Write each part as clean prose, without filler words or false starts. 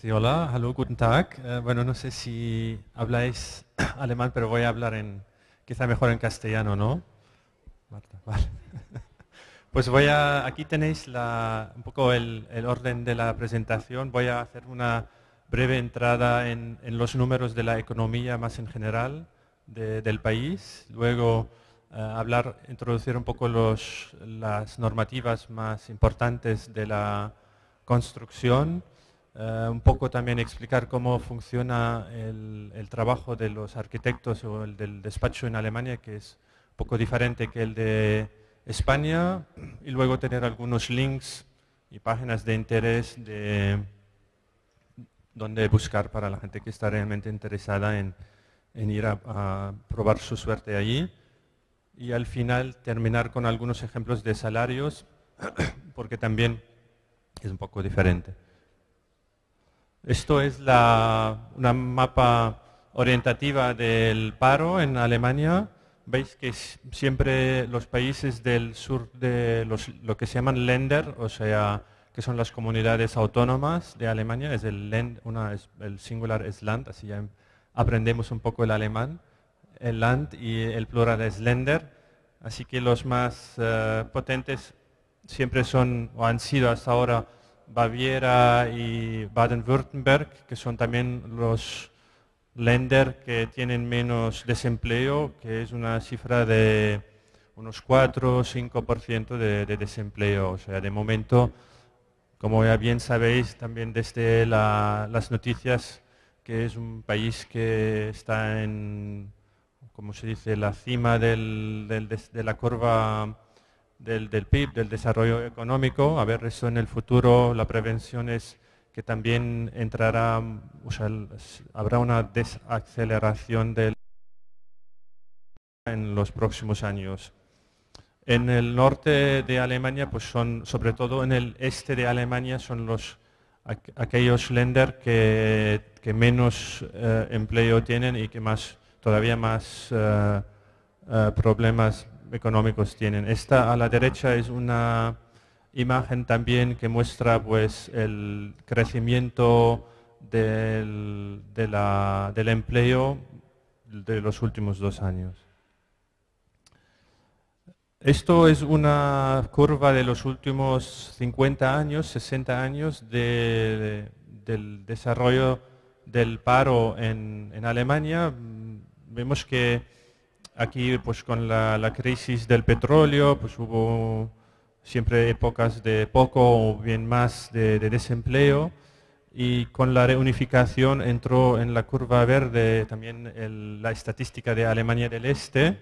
Sí, hola, hallo, guten Tag. Bueno, no sé si habláis alemán, pero voy a hablar quizá mejor en castellano, ¿no? Marta, vale. Pues aquí tenéis un poco el orden de la presentación. Voy a hacer una breve entrada en los números de la economía más en general del país. Luego introducir un poco las normativas más importantes de la construcción. Un poco también explicar cómo funciona el trabajo de los arquitectos o el del despacho en Alemania, que es un poco diferente que el de España, y luego tener algunos links y páginas de interés de donde buscar para la gente que está realmente interesada en ir a probar su suerte allí. Y al final terminar con algunos ejemplos de salarios, porque también es un poco diferente. Esto es una mapa orientativa del paro en Alemania. Veis que siempre los países del sur de lo que se llaman Länder, o sea, que son las comunidades autónomas de Alemania, el singular es Land, así ya aprendemos un poco el alemán. El Land y el plural es Länder. Así que los más potentes siempre son o han sido hasta ahora Baviera y Baden-Württemberg, que son también los Länder que tienen menos desempleo, que es una cifra de unos 4 o 5% de desempleo. O sea, de momento, como ya bien sabéis también desde las noticias, que es un país que está en, como se dice, la cima de la curva del PIB, del desarrollo económico. A ver, eso en el futuro, la prevención es que también entrará, o sea, habrá una desaceleración en los próximos años. En el norte de Alemania, pues sobre todo en el este de Alemania, son aquellos Länder que menos empleo tienen y que todavía más problemas económicos tienen. Esta a la derecha es una imagen también que muestra pues el crecimiento del empleo de los últimos 2 años. Esto es una curva de los últimos 50 años, 60 años del desarrollo del paro en Alemania. Vemos que aquí, pues con la crisis del petróleo, pues hubo siempre épocas de poco o bien más de desempleo, y con la reunificación entró en la curva verde también la estadística de Alemania del Este,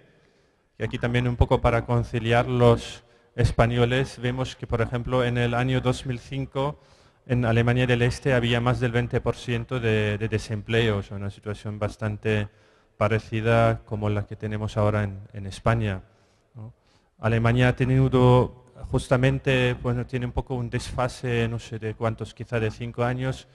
y aquí también un poco para conciliar los españoles, vemos que por ejemplo en el año 2005 en Alemania del Este había más del 20% de desempleo, o sea, una situación bastante parecida como la que tenemos ahora en España, ¿no? Alemania ha tenido justamente, bueno, tiene un poco un desfase, no sé de cuántos, quizá de 5 años,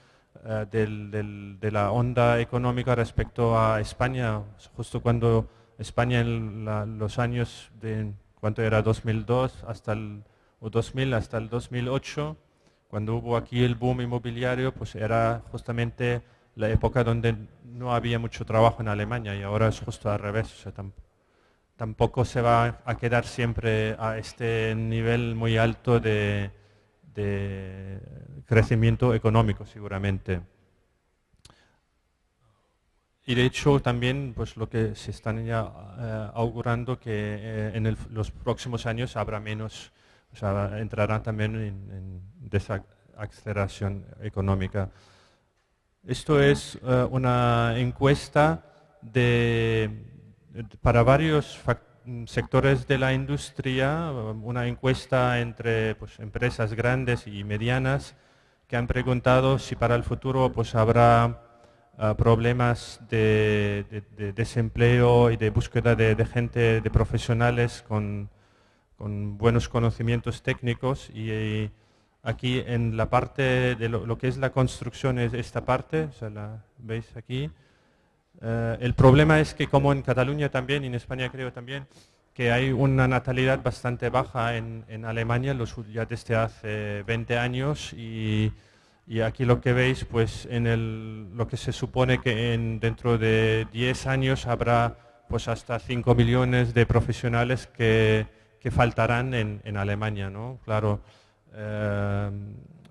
de la onda económica respecto a España, justo cuando España en los años de, ¿cuánto era? 2002 o 2000 hasta el 2008, cuando hubo aquí el boom inmobiliario, pues era justamente la época donde no había mucho trabajo en Alemania, y ahora es justo al revés. O sea, tampoco se va a quedar siempre a este nivel muy alto de crecimiento económico, seguramente. Y de hecho también pues lo que se están ya augurando que en los próximos años habrá menos, o sea, entrará también en desaceleración económica. Esto es una encuesta para varios sectores de la industria, una encuesta entre pues, empresas grandes y medianas, que han preguntado si para el futuro pues, habrá problemas de desempleo y de búsqueda de gente, de profesionales con buenos conocimientos técnicos. Y aquí en la parte de lo que es la construcción es esta parte, o sea, la veis aquí. El problema es que como en Cataluña también y en España creo también, que hay una natalidad bastante baja en Alemania ya desde hace 20 años, y Y aquí lo que veis, pues lo que se supone que dentro de 10 años habrá pues hasta 5 millones de profesionales que faltarán en Alemania, ¿no? Claro, eh,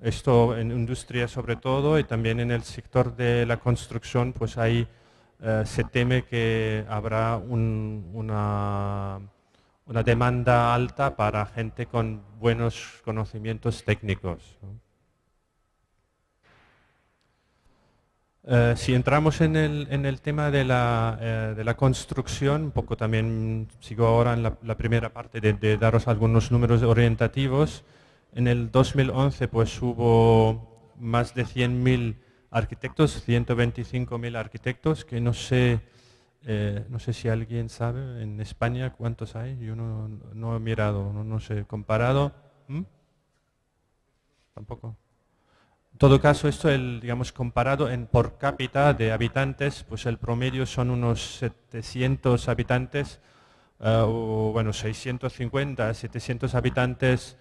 esto en industria sobre todo y también en el sector de la construcción, pues ahí se teme que habrá una demanda alta para gente con buenos conocimientos técnicos, ¿no? Si entramos en el tema de la construcción, un poco también sigo ahora en la primera parte de daros algunos números orientativos. En el 2011 pues hubo más de 100.000 arquitectos, 125.000 arquitectos, que no sé, no sé si alguien sabe en España cuántos hay, yo no he mirado, no sé, comparado. ¿Mm? Tampoco. En todo caso, esto, digamos, comparado por cápita de habitantes, pues el promedio son unos 700 habitantes, o bueno, 650, 700 habitantes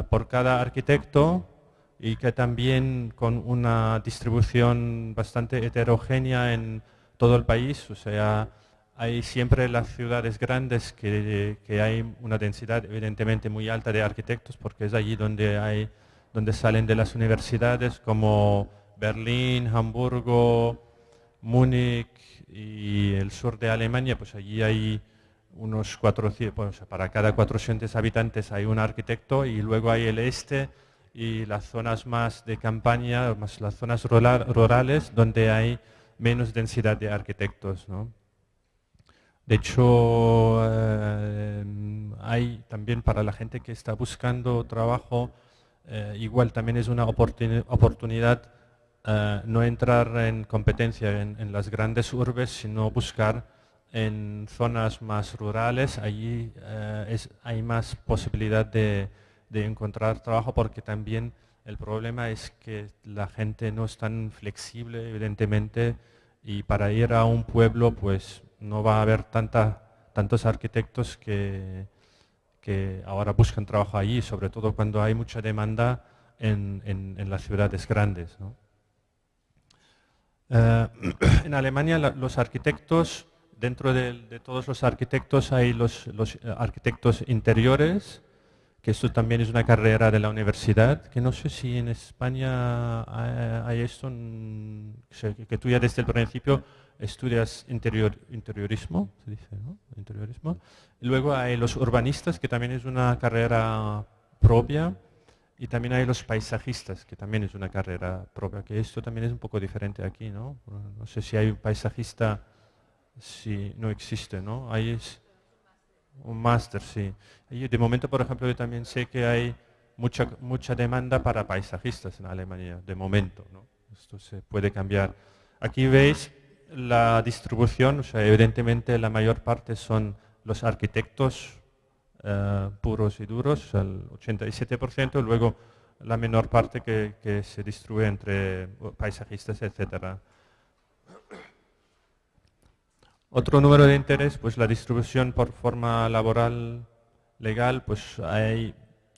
por cada arquitecto, y que también con una distribución bastante heterogénea en todo el país. O sea, hay siempre en las ciudades grandes que hay una densidad evidentemente muy alta de arquitectos, porque es allí donde salen de las universidades como Berlín, Hamburgo, Múnich y el sur de Alemania. Pues allí hay unos 400, pues para cada 400 habitantes hay un arquitecto, y luego hay el este y las zonas más de campaña, más las zonas rurales, donde hay menos densidad de arquitectos, ¿no? De hecho, hay también para la gente que está buscando trabajo, igual también es una oportunidad no entrar en competencia en las grandes urbes, sino buscar en zonas más rurales. Allí hay más posibilidad de encontrar trabajo, porque también el problema es que la gente no es tan flexible, evidentemente, y para ir a un pueblo pues no va a haber tantos arquitectos que ahora buscan trabajo allí, sobre todo cuando hay mucha demanda en las ciudades grandes, ¿no? En Alemania los arquitectos, dentro de todos los arquitectos hay los arquitectos interiores, que esto también es una carrera de la universidad, que no sé si en España hay esto, que tú ya desde el principio estudias interiorismo, se dice, ¿no? Interiorismo. Y luego hay los urbanistas, que también es una carrera propia, y también hay los paisajistas, que también es una carrera propia, que esto también es un poco diferente aquí, ¿no? No sé si hay un paisajista, si no existe, ¿no? Ahí es un máster, sí. Y de momento, por ejemplo, yo también sé que hay mucha demanda para paisajistas en Alemania, de momento, ¿no? Esto se puede cambiar. Aquí veis la distribución, o sea, evidentemente la mayor parte son los arquitectos puros y duros, el 87%, luego la menor parte que se distribuye entre paisajistas, etcétera. Otro número de interés, pues la distribución por forma laboral legal, pues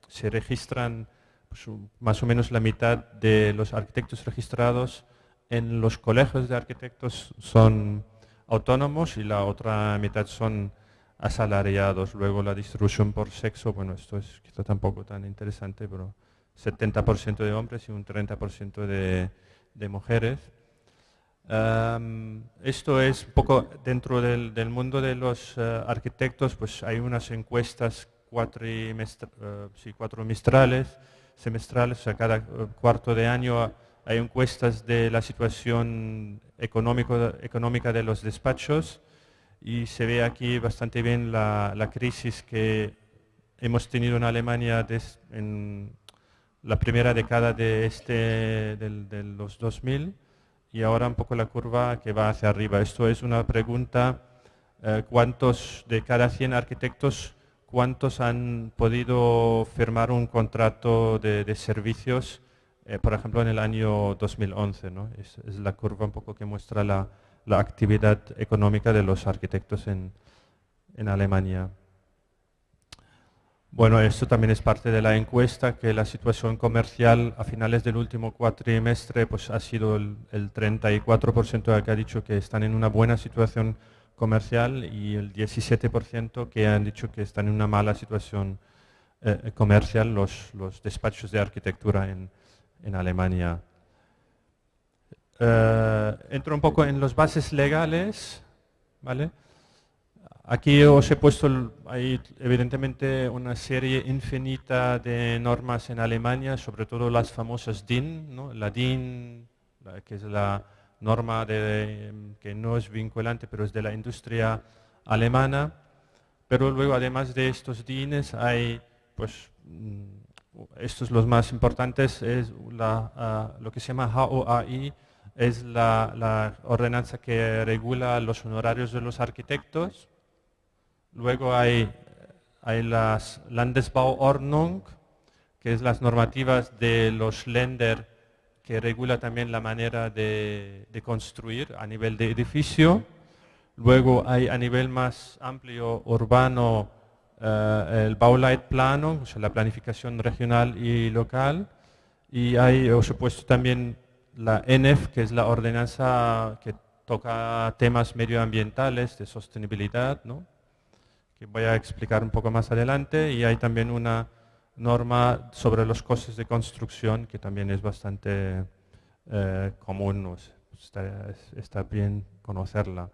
se registran pues, más o menos la mitad de los arquitectos registrados en los colegios de arquitectos son autónomos, y la otra mitad son asalariados. Luego la distribución por sexo, bueno, esto es quizá tampoco tan interesante, pero 70% de hombres y un 30% de mujeres. Esto es un poco dentro del mundo de los arquitectos, pues hay unas encuestas cuatrimestrales, semestrales, o sea, cada cuarto de año hay encuestas de la situación económica de los despachos, y se ve aquí bastante bien la crisis que hemos tenido en Alemania en la primera década de los 2000, y ahora un poco la curva que va hacia arriba. Esto es una pregunta, ¿cuántos de cada 100 arquitectos, cuántos han podido firmar un contrato de servicios, por ejemplo, en el año 2011, ¿no? Es la curva un poco que muestra la actividad económica de los arquitectos en Alemania. Bueno, esto también es parte de la encuesta, que la situación comercial a finales del último cuatrimestre pues, ha sido el 34% que ha dicho que están en una buena situación comercial y el 17% que han dicho que están en una mala situación comercial los despachos de arquitectura en Alemania. Entro un poco en las bases legales, ¿vale? Aquí os he puesto, hay evidentemente una serie infinita de normas en Alemania, sobre todo las famosas DIN, ¿no? La DIN, que es la norma que no es vinculante, pero es de la industria alemana. Pero luego, además de estos DINs, hay, pues, estos los más importantes, es lo que se llama HOAI, es la ordenanza que regula los honorarios de los arquitectos. Luego hay las Landesbauordnung, que es las normativas de los Länder, que regula también la manera de construir a nivel de edificio. Luego hay a nivel más amplio urbano el Bauleitplanung, o sea, la planificación regional y local. Y hay, os he puesto también la ENEF, que es la ordenanza que toca temas medioambientales, de sostenibilidad, ¿no? Que voy a explicar un poco más adelante, y hay también una norma sobre los costes de construcción que también es bastante común, ¿no? Está bien conocerla.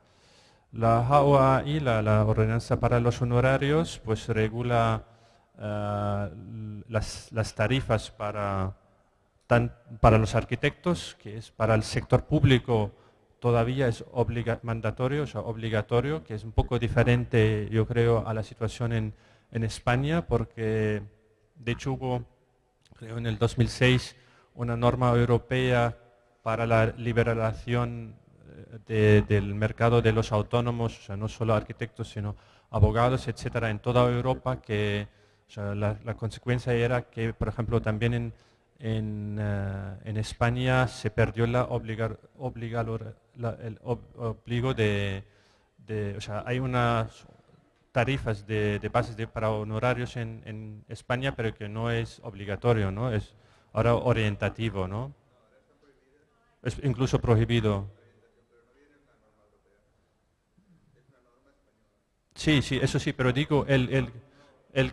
La HOAI, la ordenanza para los honorarios, pues regula las tarifas para los arquitectos, que es para el sector público todavía es mandatorio, o sea, obligatorio, que es un poco diferente, yo creo, a la situación en España, porque de hecho hubo, creo, en el 2006 una norma europea para la liberalización del mercado de los autónomos, o sea, no solo arquitectos, sino abogados, etcétera, en toda Europa, que o sea, la consecuencia era que, por ejemplo, también en España se perdió el obligo o sea, hay unas tarifas de bases para honorarios en España, pero que no es obligatorio, ¿no? Es ahora orientativo, ¿no? Es incluso prohibido. Sí, sí, eso sí, pero digo, el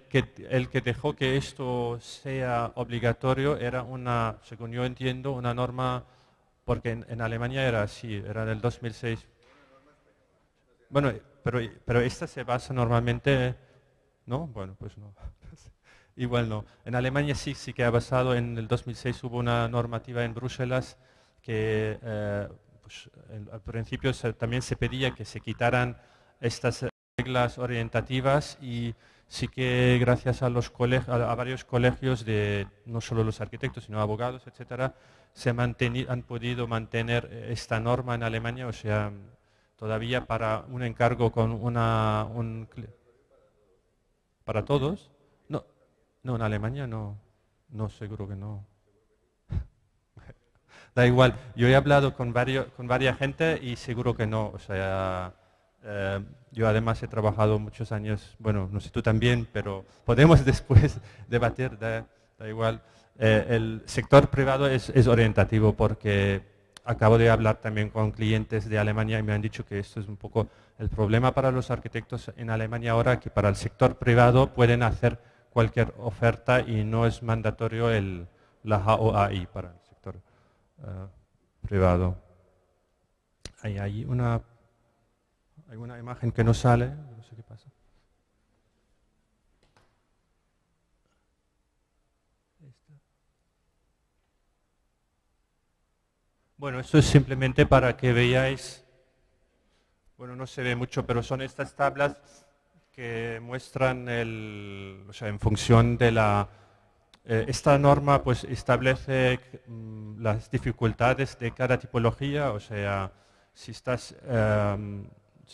que dejó que esto sea obligatorio era una, según yo entiendo, una norma, porque en Alemania era así, era del 2006. Bueno, pero esta se basa normalmente, ¿no? Bueno, pues no. Igual no. En Alemania sí que ha basado, en el 2006 hubo una normativa en Bruselas que pues, al principio también se pedía que se quitaran estas reglas orientativas, y sí que gracias a a varios colegios de no solo los arquitectos sino abogados, etcétera, han podido mantener esta norma en Alemania, o sea, todavía para un encargo con para todos. No, no, en Alemania no, no, seguro que no. Da igual, yo he hablado con varias gente y seguro que no, o sea, yo además he trabajado muchos años, bueno, no sé tú también, pero podemos después debatir, da igual. El sector privado es orientativo, porque acabo de hablar también con clientes de Alemania y me han dicho que esto es un poco el problema para los arquitectos en Alemania ahora, que para el sector privado pueden hacer cualquier oferta y no es mandatorio la HOAI para el sector privado. Hay una imagen que no sale, no sé qué pasa. Bueno, esto es simplemente para que veáis, bueno, no se ve mucho, pero son estas tablas que muestran o sea, en función de esta norma pues establece las dificultades de cada tipología, o sea, si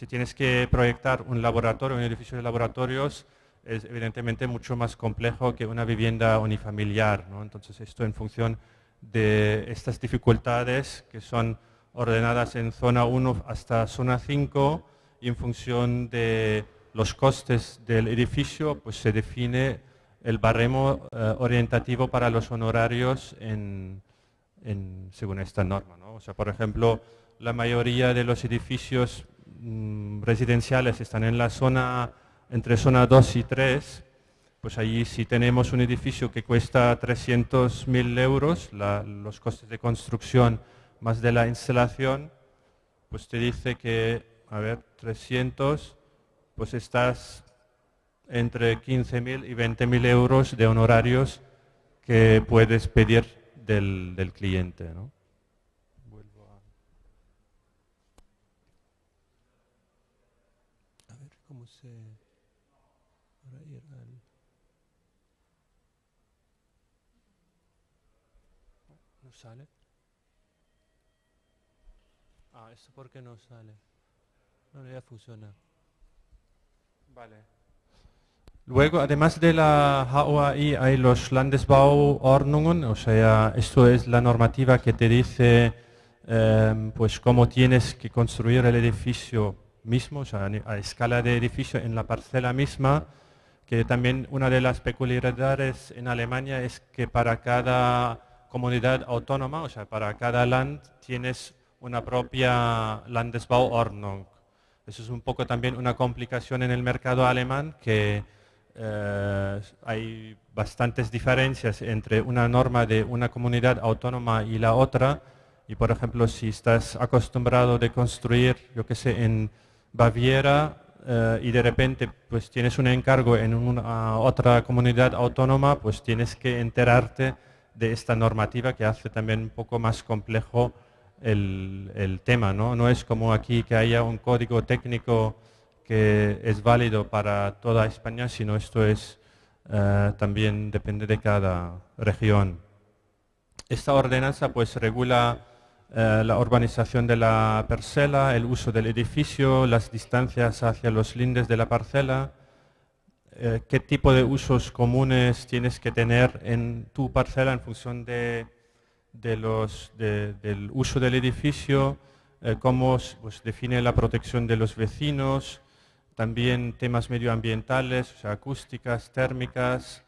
tienes que proyectar un laboratorio, un edificio de laboratorios, es evidentemente mucho más complejo que una vivienda unifamiliar, ¿no? Entonces esto en función de estas dificultades, que son ordenadas en zona 1 hasta zona 5, y en función de los costes del edificio, pues se define el baremo orientativo para los honorarios según esta norma, ¿no? O sea, por ejemplo, la mayoría de los edificios residenciales están en la zona, entre zona 2 y 3, pues allí si tenemos un edificio que cuesta 300.000 euros, los costes de construcción más de la instalación, pues te dice que, a ver, 300, pues estás entre 15.000 y 20.000 euros de honorarios que puedes pedir del cliente, ¿no? A ver cómo se... Para ir al... ¿No sale? Ah, ¿esto por qué no sale? No, ya funciona. Vale. Luego, además de la HOAI, hay los Landesbauordnungen, o sea, esto es la normativa que te dice pues cómo tienes que construir el edificio mismo, o sea, a escala de edificio en la parcela misma, que también una de las peculiaridades en Alemania es que para cada comunidad autónoma, o sea, para cada land, tienes una propia Landesbauordnung. Eso es un poco también una complicación en el mercado alemán, que hay bastantes diferencias entre una norma de una comunidad autónoma y la otra. Y por ejemplo, si estás acostumbrado de construir, yo qué sé, en Baviera y de repente pues tienes un encargo en una otra comunidad autónoma, pues tienes que enterarte de esta normativa que hace también un poco más complejo el tema, ¿no? No es como aquí que haya un código técnico que es válido para toda España, sino esto es también depende de cada región. Esta ordenanza pues regula la urbanización de la parcela, el uso del edificio, las distancias hacia los lindes de la parcela, qué tipo de usos comunes tienes que tener en tu parcela en función del uso del edificio, cómo pues, define la protección de los vecinos, también temas medioambientales, o sea, acústicas, térmicas,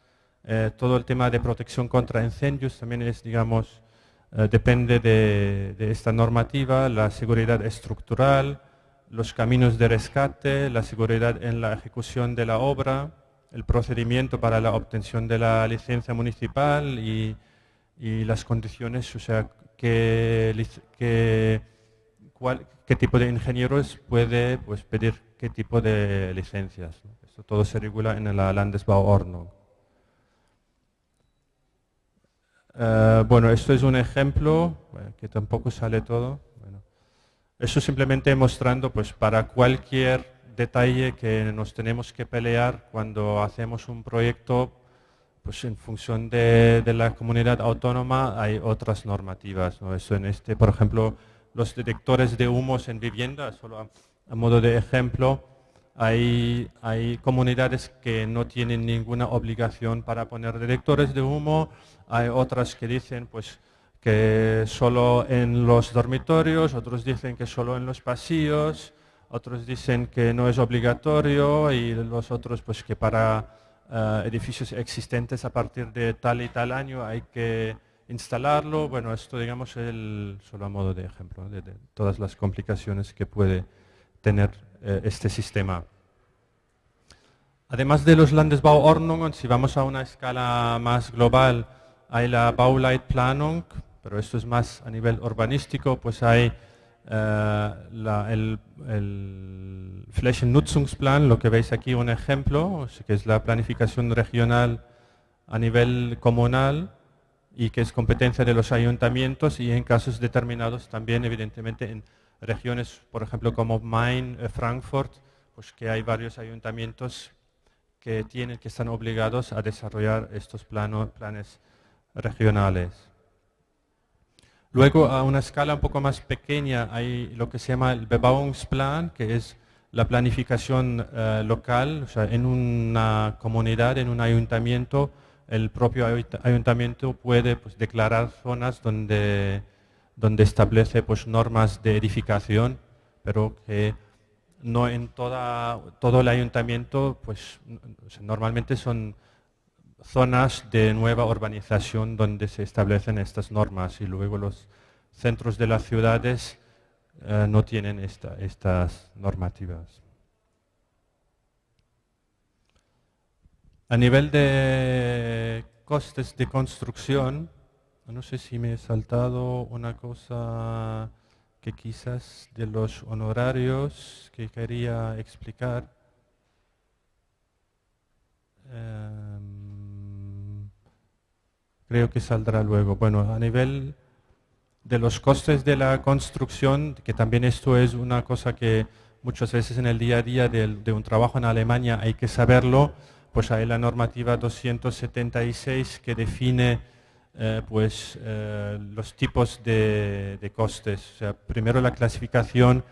todo el tema de protección contra incendios también es, digamos, depende de esta normativa, la seguridad estructural, los caminos de rescate, la seguridad en la ejecución de la obra, el procedimiento para la obtención de la licencia municipal y las condiciones, o sea, qué tipo de ingenieros puede pues, pedir qué tipo de licencias, ¿no? Esto todo se regula en la Landesbauordnung. Bueno, esto es un ejemplo, que tampoco sale todo. Bueno, eso simplemente mostrando pues, para cualquier detalle que nos tenemos que pelear cuando hacemos un proyecto, pues en función de la comunidad autónoma hay otras normativas, ¿no? Eso en este, por ejemplo, los detectores de humos en vivienda, solo a modo de ejemplo, hay comunidades que no tienen ninguna obligación para poner detectores de humo, hay otras que dicen pues, que solo en los dormitorios, otros dicen que solo en los pasillos, otros dicen que no es obligatorio y los otros pues, que para edificios existentes a partir de tal y tal año hay que instalarlo. Bueno, esto digamos solo a modo de ejemplo, ¿no? de todas las complicaciones que puede tener este sistema. Además de los Landesbauordnungen, si vamos a una escala más global, hay la Bauleitplanung, pero esto es más a nivel urbanístico, pues hay el Flächennutzungsplan, lo que veis aquí un ejemplo, que es la planificación regional a nivel comunal y que es competencia de los ayuntamientos y en casos determinados también evidentemente en regiones, por ejemplo como Main, Frankfurt, pues que hay varios ayuntamientos que están obligados a desarrollar estos planes regionales. Luego, a una escala un poco más pequeña, hay lo que se llama el Bebauungsplan, que es la planificación local, o sea, en una comunidad, en un ayuntamiento, el propio ayuntamiento puede pues, declarar zonas donde establece pues, normas de edificación, pero que no en todo el ayuntamiento, pues o sea, normalmente son zonas de nueva urbanización donde se establecen estas normas y luego los centros de las ciudades no tienen estas normativas. A nivel de costes de construcción, no sé si me he saltado una cosa que quizás de los honorarios que quería explicar. Creo que saldrá luego. Bueno, a nivel de los costes de la construcción, que también esto es una cosa que muchas veces en el día a día de un trabajo en Alemania hay que saberlo, pues hay la normativa 276 que define los tipos de costes. O sea, primero la clasificación,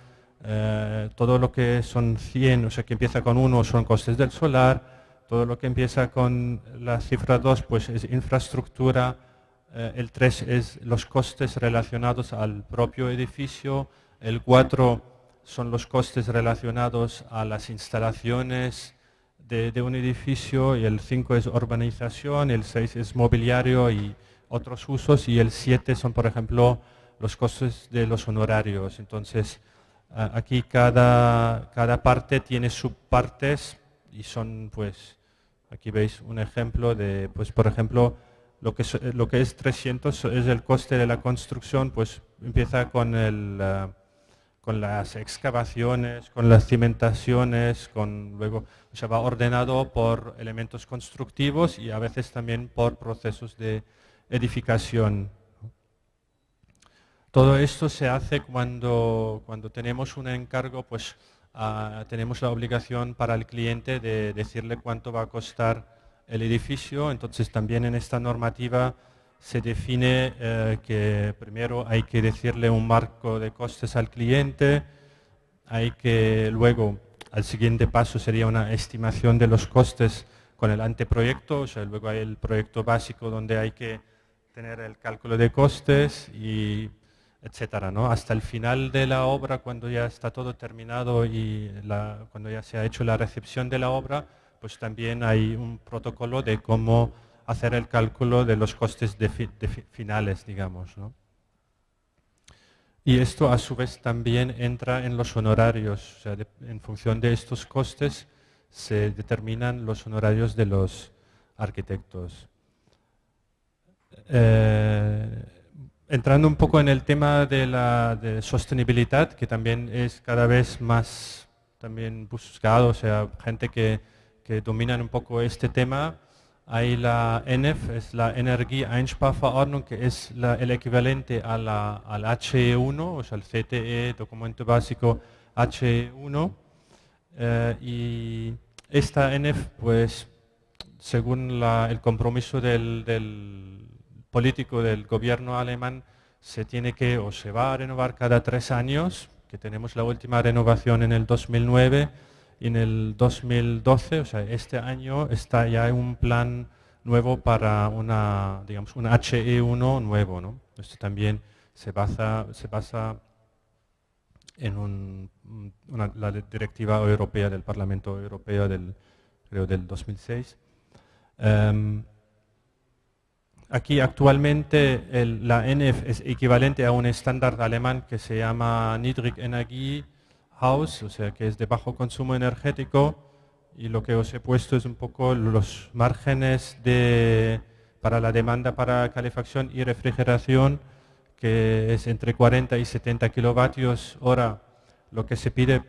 todo lo que son 100, o sea, que empieza con 1 son costes del solar, todo lo que empieza con la cifra 2 pues es infraestructura, el 3 es los costes relacionados al propio edificio, el 4 son los costes relacionados a las instalaciones de un edificio, y el 5 es urbanización, el 6 es mobiliario y otros usos, y el 7 son, por ejemplo, los costes de los honorarios. Entonces, aquí cada parte tiene subpartes y son, pues, aquí veis un ejemplo de, pues, por ejemplo, lo que es 300 es el coste de la construcción, pues empieza con con las excavaciones, con las cimentaciones, luego, o sea, va ordenado por elementos constructivos y a veces también por procesos de edificación. Todo esto se hace cuando tenemos un encargo, pues tenemos la obligación para el cliente de decirle cuánto va a costar el edificio. Entonces también en esta normativa se define que primero hay que decirle un marco de costes al cliente, hay que luego, al siguiente paso sería una estimación de los costes con el anteproyecto, o sea, luego hay el proyecto básico donde hay que tener el cálculo de costes y etcétera, ¿no? Hasta el final de la obra, cuando ya está todo terminado y cuando ya se ha hecho la recepción de la obra, pues también hay un protocolo de cómo hacer el cálculo de los costes finales, digamos, ¿no? Y esto a su vez también entra en los honorarios, o sea, en función de estos costes se determinan los honorarios de los arquitectos. Entrando un poco en el tema de sostenibilidad, que también es cada vez más también buscado, o sea, gente que dominan un poco este tema. Hay la ENEF, es la Energieeinsparverordnung, que es el equivalente al HE1, o sea, el CTE, documento básico HE1. Y esta ENEF, pues, según el compromiso del político del gobierno alemán, se tiene que o se va a renovar cada 3 años, que tenemos la última renovación en el 2009, y en el 2012, o sea, este año está ya un plan nuevo para digamos, un HE1 nuevo, ¿no? Esto también se basa en la directiva europea del Parlamento Europeo creo del 2006. Aquí actualmente la ENEF es equivalente a un estándar alemán que se llama Niedrigenergiehaus, o sea que es de bajo consumo energético, y lo que os he puesto es un poco los márgenes para la demanda para calefacción y refrigeración, que es entre 40 y 70 kilovatios hora lo que se pide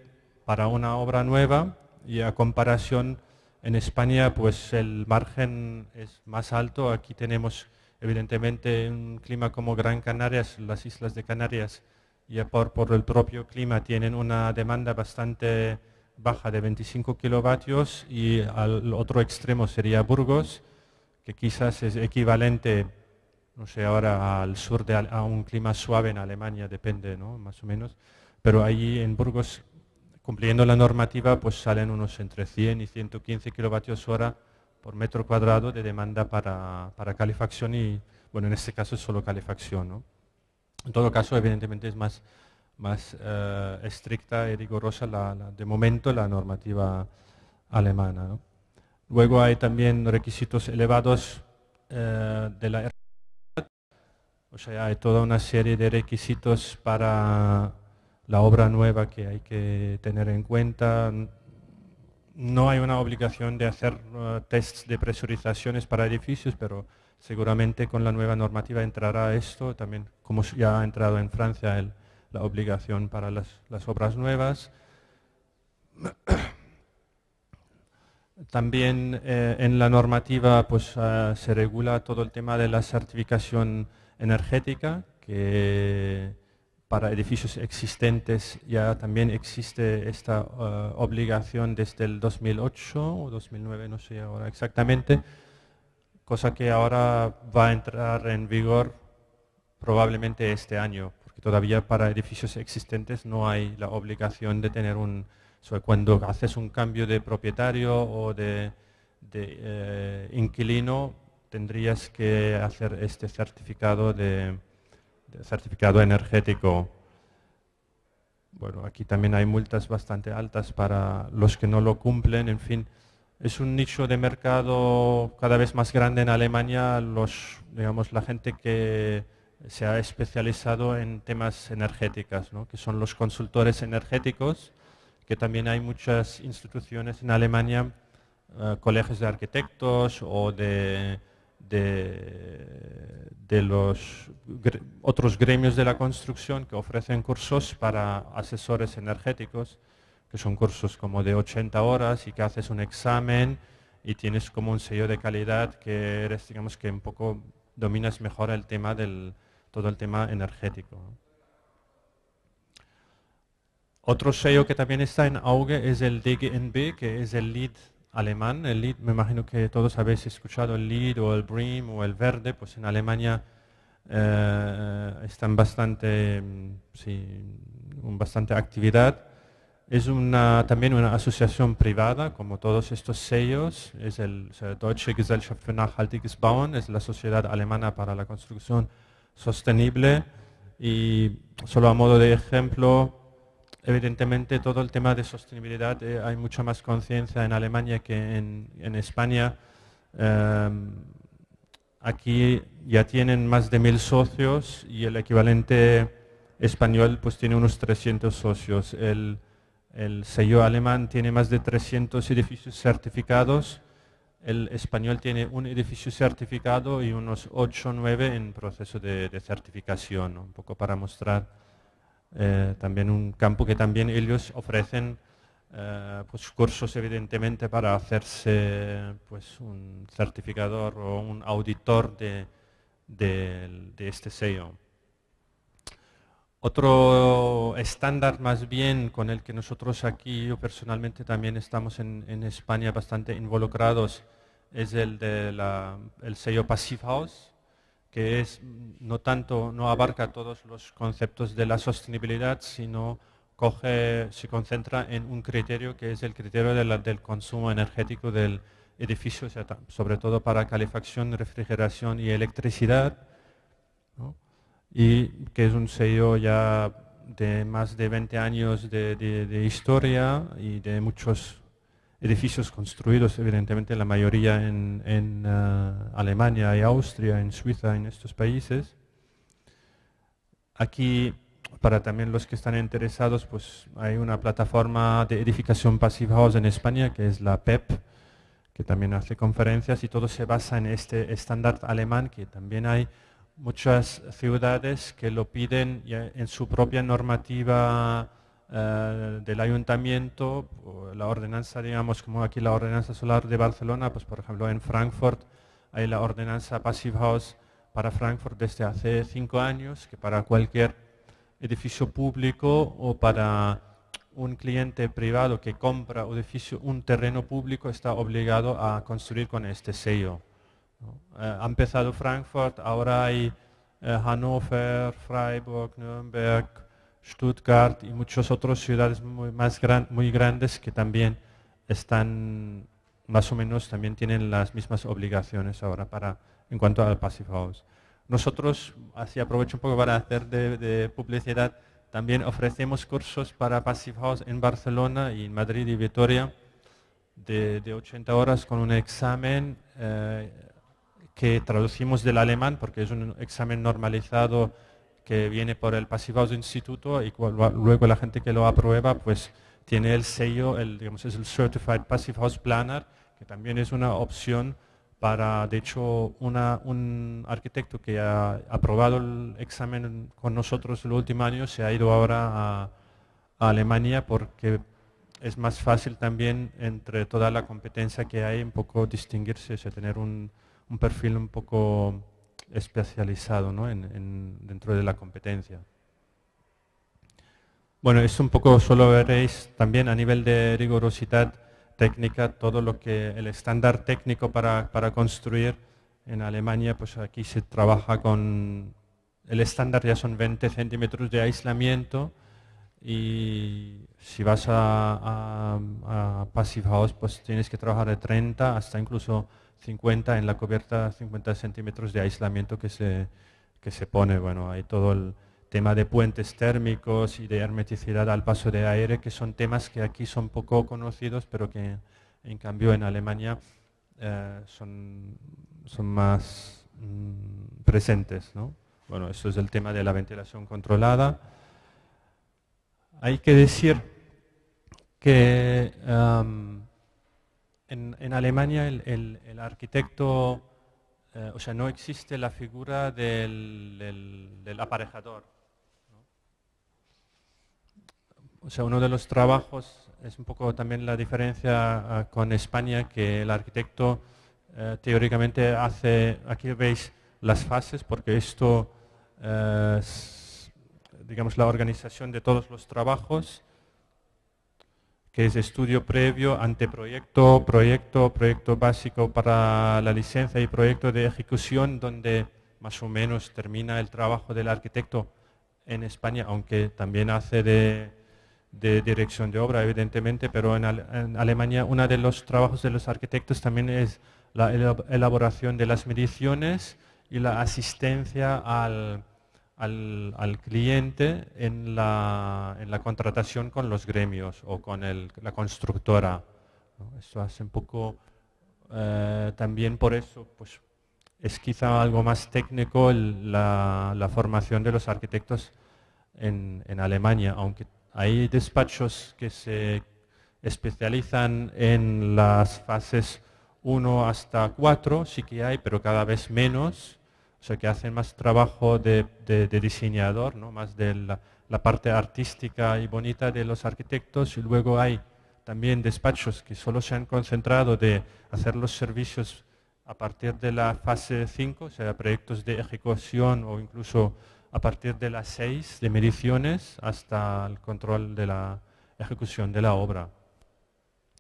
para una obra nueva, y a comparación en España pues el margen es más alto. Aquí tenemos evidentemente un clima como Gran Canarias, las islas de Canarias, ya por el propio clima tienen una demanda bastante baja de 25 kilovatios, y al otro extremo sería Burgos, que quizás es equivalente, no sé, ahora al sur a un clima suave en Alemania, depende, ¿no? Más o menos, pero allí en Burgos, cumpliendo la normativa, pues salen unos entre 100 y 115 kilovatios hora por metro cuadrado de demanda para calefacción, y bueno, en este caso es solo calefacción, ¿no? En todo caso, evidentemente es más estricta y rigurosa de momento la normativa alemana, ¿no? Luego hay también requisitos elevados de la... O sea, hay toda una serie de requisitos para la obra nueva que hay que tener en cuenta. No hay una obligación de hacer tests de presurizaciones para edificios, pero seguramente con la nueva normativa entrará esto, también como ya ha entrado en Francia la obligación para las obras nuevas. También en la normativa pues, se regula todo el tema de la certificación energética, que para edificios existentes ya también existe esta obligación desde el 2008 o 2009, no sé ahora exactamente, cosa que ahora va a entrar en vigor probablemente este año, porque todavía para edificios existentes no hay la obligación de tener cuando haces un cambio de propietario o de inquilino, tendrías que hacer este certificado certificado energético. Bueno, aquí también hay multas bastante altas para los que no lo cumplen, en fin. Es un nicho de mercado cada vez más grande en Alemania, digamos, la gente que se ha especializado en temas energéticos, ¿no? Que son los consultores energéticos, que también hay muchas instituciones en Alemania, colegios de arquitectos o de los otros gremios de la construcción que ofrecen cursos para asesores energéticos, que son cursos como de 80 horas y que haces un examen y tienes como un sello de calidad que eres, digamos, que un poco dominas mejor el tema todo el tema energético. Otro sello que también está en auge es el DGNB, que es el LEED alemán. El LEED, me imagino que todos habéis escuchado el LEED o el BREEAM o el verde, pues en Alemania están bastante actividad. Es también una asociación privada, como todos estos sellos. Es o sea, Deutsche Gesellschaft für Nachhaltiges Bauen, es la sociedad alemana para la construcción sostenible. Y solo a modo de ejemplo, evidentemente todo el tema de sostenibilidad, hay mucha más conciencia en Alemania que en España. Aquí ya tienen más de 1000 socios y el equivalente español pues tiene unos 300 socios. El sello alemán tiene más de 300 edificios certificados. El español tiene un edificio certificado y unos 8 o 9 en proceso de certificación, ¿no? Un poco para mostrar también un campo que también ellos ofrecen pues cursos evidentemente para hacerse pues un certificador o un auditor de este sello. Otro estándar más bien con el que nosotros aquí, yo personalmente también estamos en España bastante involucrados, es el el sello Passivhaus, que no abarca todos los conceptos de la sostenibilidad, sino se concentra en un criterio que es el criterio del consumo energético del edificio, o sea, sobre todo para calefacción, refrigeración y electricidad, ¿no? Y que es un sello ya de más de 20 años de historia y de muchos edificios construidos, evidentemente la mayoría en Alemania y Austria, en Suiza, en estos países. Aquí, para también los que están interesados, pues hay una plataforma de edificación Passivhaus en España, que es la PEP, que también hace conferencias y todo se basa en este estándar alemán, que también hay muchas ciudades que lo piden en su propia normativa del ayuntamiento, o la ordenanza, digamos, como aquí la ordenanza solar de Barcelona, pues por ejemplo en Frankfurt hay la ordenanza Passivhaus para Frankfurt desde hace 5 años, que para cualquier edificio público o para un cliente privado que compra un terreno público está obligado a construir con este sello, ¿no? Ha empezado Frankfurt, ahora hay Hannover, Freiburg, Nürnberg, Stuttgart y muchas otras ciudades muy grandes que también están más o menos, también tienen las mismas obligaciones ahora en cuanto al Passivhaus. Nosotros, así aprovecho un poco para hacer de publicidad, también ofrecemos cursos para Passivhaus en Barcelona y en Madrid y Vitoria. de 80 horas con un examen que traducimos del alemán, porque es un examen normalizado que viene por el Passivhausinstituto y luego la gente que lo aprueba pues tiene el sello, digamos, es el Certified Passivhaus Planner, que también es una opción para, de hecho, un arquitecto que ha aprobado el examen con nosotros el último año se ha ido ahora a Alemania porque es más fácil también entre toda la competencia que hay un poco distinguirse, o sea, tener un perfil un poco especializado, ¿no? dentro de la competencia. Bueno, es un poco, solo veréis también a nivel de rigurosidad técnica todo lo que el estándar técnico para construir en Alemania, pues aquí se trabaja con, el estándar ya son 20 centímetros de aislamiento y si vas a Passivhaus pues tienes que trabajar de 30 hasta incluso 50 en la cubierta, 50 centímetros de aislamiento que se pone. Bueno, hay todo el tema de puentes térmicos y de hermeticidad al paso de aire, que son temas que aquí son poco conocidos, pero que en cambio en Alemania son más presentes, ¿no? Bueno, eso es el tema de la ventilación controlada. Hay que decir que en Alemania el arquitecto, o sea, no existe la figura del aparejador, ¿no? O sea, uno de los trabajos es un poco también la diferencia con España, que el arquitecto teóricamente hace, aquí veis las fases, porque esto es, digamos, la organización de todos los trabajos, que es estudio previo, anteproyecto, proyecto básico para la licencia y proyecto de ejecución, donde más o menos termina el trabajo del arquitecto en España, aunque también hace de dirección de obra, evidentemente, pero en Alemania uno de los trabajos de los arquitectos también es la elaboración de las mediciones y la asistencia al cliente en la contratación con los gremios o con la constructora, ¿no? Esto hace un poco, también por eso, pues es quizá algo más técnico la formación de los arquitectos en Alemania, aunque hay despachos que se especializan en las fases 1 hasta 4, sí que hay, pero cada vez menos. O sea, que hacen más trabajo de diseñador, ¿no? Más de la parte artística y bonita de los arquitectos. Y luego hay también despachos que solo se han concentrado de hacer los servicios a partir de la fase 5, o sea, proyectos de ejecución o incluso a partir de las 6 de mediciones hasta el control de la ejecución de la obra.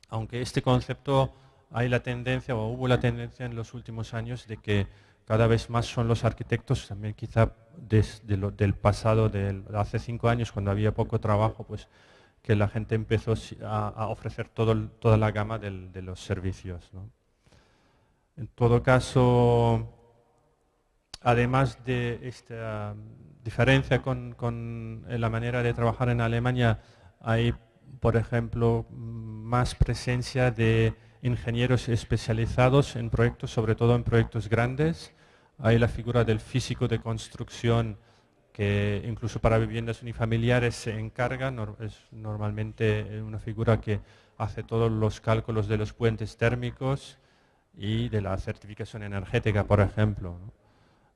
Aunque este concepto hay la tendencia o hubo la tendencia en los últimos años de que cada vez más son los arquitectos, también quizá desde del pasado, de hace 5 años, cuando había poco trabajo, pues que la gente empezó a ofrecer toda la gama de los servicios, ¿no? En todo caso, además de esta diferencia con la manera de trabajar en Alemania, hay, por ejemplo, más presencia de ingenieros especializados en proyectos, sobre todo en proyectos grandes. Hay la figura del físico de construcción, que incluso para viviendas unifamiliares se encarga, es normalmente una figura que hace todos los cálculos de los puentes térmicos y de la certificación energética, por ejemplo, ¿no?